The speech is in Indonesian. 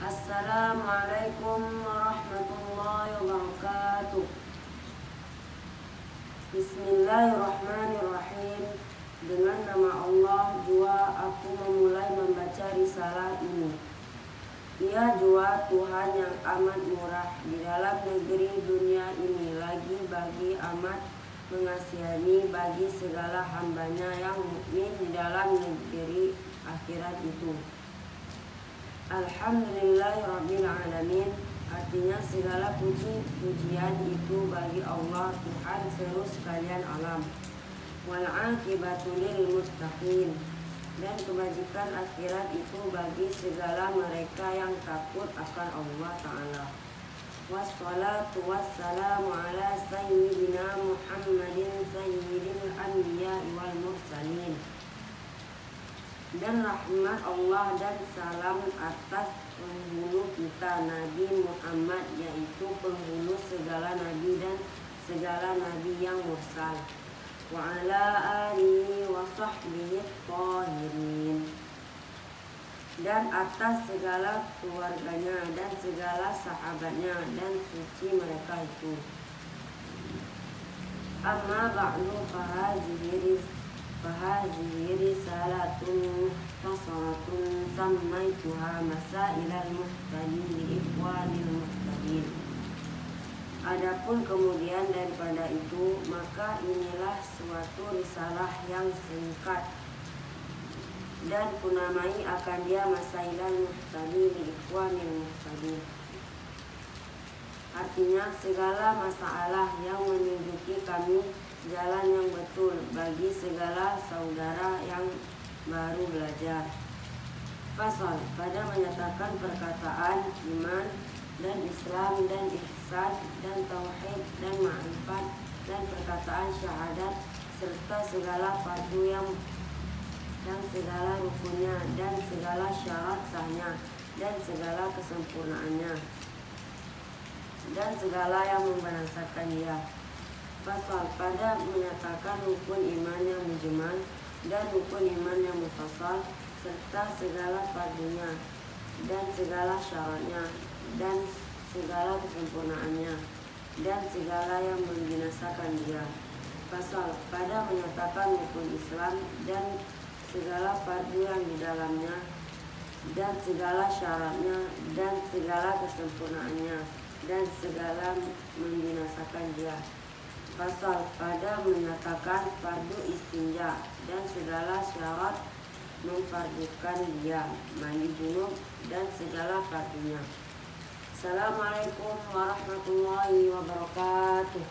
Assalamualaikum warahmatullahi wabarakatuh. Bismillahirrahmanirrahim. Dengan nama Allah jua aku memulai membaca risalah ini. Ia jua Tuhan yang amat murah di dalam negeri dunia ini, lagi bagi amat mengasihani bagi segala hambanya yang mukmin di dalam negeri akhirat itu. Alhamdulillahirrabbilalamin. Artinya segala puji-pujian itu bagi Allah Tuhan seluruh sekalian alam. Wal aqibatu lil muttaqin. Dan kebajikan akhirat itu bagi segala mereka yang takut akan Allah Ta'ala. Wassalatu wassalamu ala sayyidina Muhammadin sayyidil anbiya wal mursalin. Dan rahmat Allah dan salam atas penghulu kita Nabi Muhammad, yaitu penghulu segala nabi dan segala nabi yang mursal. Wa ala alihi wa sahbihi tahirin. Dan atas segala keluarganya dan segala sahabatnya dan suci mereka itu. Amma ba'du fahazihi risalatun mukhtasaratun sammaituha masailal muhtadin li ikhwanil muhtadin. Adapun kemudian daripada itu, maka inilah suatu risalah yang singkat, dan kunamai akan dia masailal muhtadin li ikhwanil muhtadin. Artinya segala masalah yang menunjuki kami jalan yang betul bagi segala saudara yang baru belajar. Fasal, pada menyatakan perkataan iman dan Islam dan ihsan dan tauhid dan ma'rifat dan perkataan syahadat serta segala fardu yang segala rukunnya dan segala syarat sahnya dan segala kesempurnaannya dan segala yang membinasakan dia. Fasal, pada menyatakan rukun iman yang mujmal dan rukun iman yang mufassal serta segala fardunya dan segala syaratnya dan segala kesempurnaannya dan segala yang membinasakan dia. Fasal, pada menyatakan rukun Islam dan segala fardu yang di dalamnya dan segala syaratnya dan segala kesempurnaannya dan segala membinasakan dia. Fasal, pada menyatakan fardu istinja dan segala syarat memfardukan dia, mandi junub dan segala fardunya. Assalamualaikum warahmatullahi wabarakatuh.